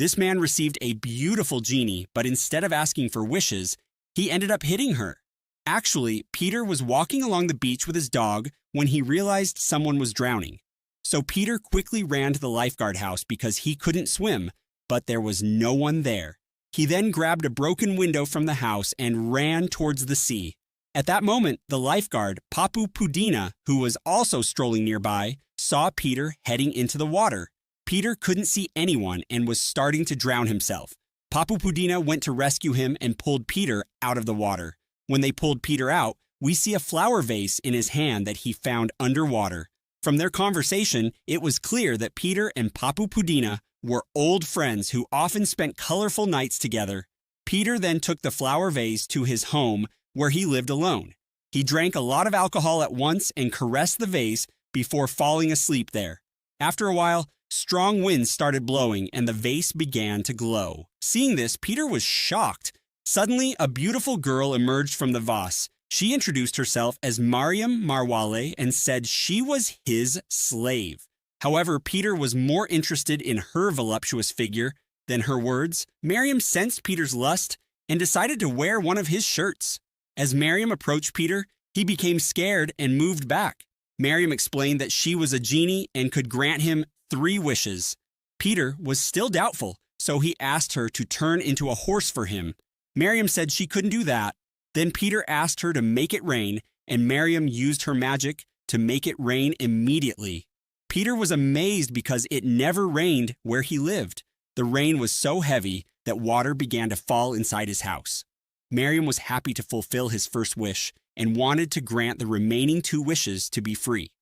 This man received a beautiful genie, but instead of asking for wishes, he ended up hitting her. Actually, Peter was walking along the beach with his dog when he realized someone was drowning. So Peter quickly ran to the lifeguard house because he couldn't swim, but there was no one there. He then grabbed a broken window from the house and ran towards the sea. At that moment, the lifeguard, Papu Pudina, who was also strolling nearby, saw Peter heading into the water. Peter couldn't see anyone and was starting to drown himself. Papu Pudina went to rescue him and pulled Peter out of the water. When they pulled Peter out, we see a flower vase in his hand that he found underwater. From their conversation, it was clear that Peter and Papu Pudina were old friends who often spent colorful nights together. Peter then took the flower vase to his home where he lived alone. He drank a lot of alcohol at once and caressed the vase before falling asleep there. After a while, strong winds started blowing and the vase began to glow. Seeing this, Peter was shocked. Suddenly, a beautiful girl emerged from the vase. She introduced herself as Mariam Marwale and said she was his slave. However, Peter was more interested in her voluptuous figure than her words. Mariam sensed Peter's lust and decided to wear one of his shirts. As Mariam approached Peter, he became scared and moved back. Mariam explained that she was a genie and could grant him 3 wishes. Peter was still doubtful, so he asked her to turn into a horse for him. Mariam said she couldn't do that. Then Peter asked her to make it rain, and Mariam used her magic to make it rain immediately. Peter was amazed because it never rained where he lived. The rain was so heavy that water began to fall inside his house. Mariam was happy to fulfill his first wish and wanted to grant the remaining 2 wishes to be free.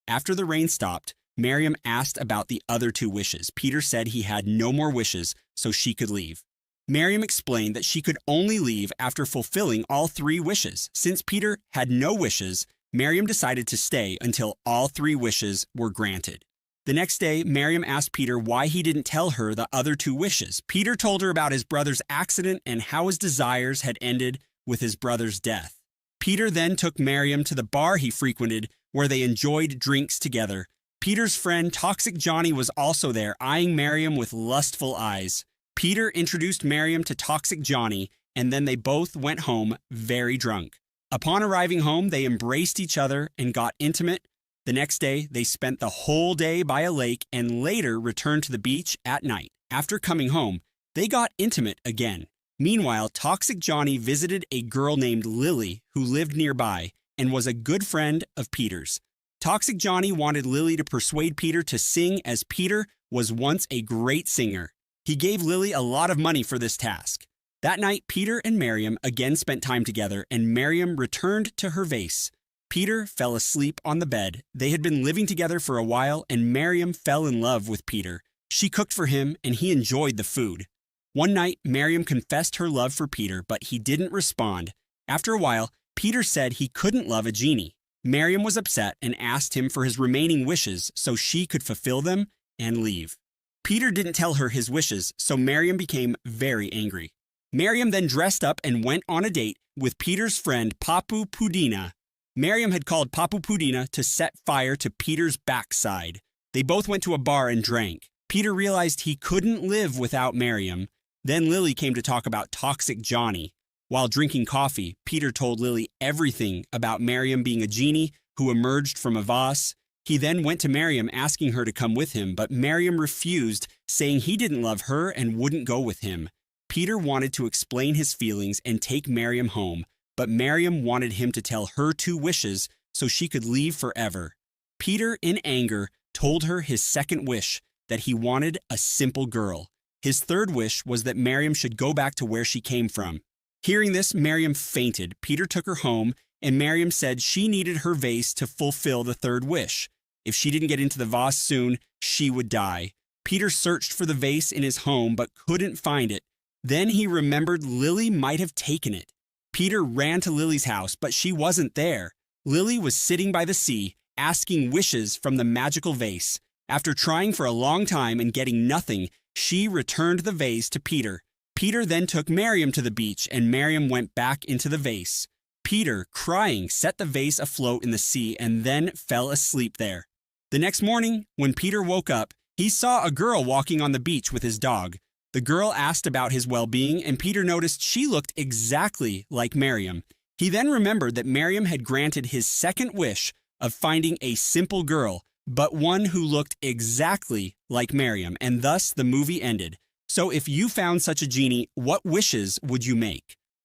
After the rain stopped, Mariam asked about the other 2 wishes. Peter said he had no more wishes, so she could leave. Mariam explained that she could only leave after fulfilling all 3 wishes. Since Peter had no wishes, Mariam decided to stay until all 3 wishes were granted. The next day, Mariam asked Peter why he didn't tell her the other 2 wishes. Peter told her about his brother's accident and how his desires had ended with his brother's death. Peter then took Mariam to the bar he frequented, where they enjoyed drinks together. Peter's friend Toxic Johnny was also there, eyeing Mariam with lustful eyes. Peter introduced Mariam to Toxic Johnny, and then they both went home very drunk. Upon arriving home, they embraced each other and got intimate. The next day, they spent the whole day by a lake and later returned to the beach at night. After coming home, they got intimate again. Meanwhile, Toxic Johnny visited a girl named Lily who lived nearby and was a good friend of Peter's. Toxic Johnny wanted Lily to persuade Peter to sing, as Peter was once a great singer. He gave Lily a lot of money for this task. That night, Peter and Mariam again spent time together, and Mariam returned to her vase. Peter fell asleep on the bed. They had been living together for a while, and Mariam fell in love with Peter. She cooked for him, and he enjoyed the food. One night, Mariam confessed her love for Peter, but he didn't respond. After a while, Peter said he couldn't love a genie. Mariam was upset and asked him for his remaining wishes so she could fulfill them and leave. Peter didn't tell her his wishes, so Mariam became very angry. Mariam then dressed up and went on a date with Peter's friend Papu Pudina. Mariam had called Papu Pudina to set fire to Peter's backside. They both went to a bar and drank. Peter realized he couldn't live without Mariam. Then Lily came to talk about Toxic Johnny. While drinking coffee, Peter told Lily everything about Mariam being a genie who emerged from a vase. He then went to Mariam asking her to come with him, but Mariam refused, saying he didn't love her and wouldn't go with him. Peter wanted to explain his feelings and take Mariam home, but Mariam wanted him to tell her 2 wishes so she could leave forever. Peter, in anger, told her his second wish, that he wanted a simple girl. His third wish was that Mariam should go back to where she came from. Hearing this, Mariam fainted. Peter took her home, and Mariam said she needed her vase to fulfill the third wish. If she didn't get into the vase soon, she would die. Peter searched for the vase in his home but couldn't find it. Then he remembered Lily might have taken it. Peter ran to Lily's house, but she wasn't there. Lily was sitting by the sea, asking wishes from the magical vase. After trying for a long time and getting nothing, she returned the vase to Peter. Peter then took Mariam to the beach, and Mariam went back into the vase. Peter, crying, set the vase afloat in the sea and then fell asleep there. The next morning, when Peter woke up, he saw a girl walking on the beach with his dog. The girl asked about his well-being, and Peter noticed she looked exactly like Mariam. He then remembered that Mariam had granted his second wish of finding a simple girl, but one who looked exactly like Mariam, and thus the movie ended. So if you found such a genie, what wishes would you make?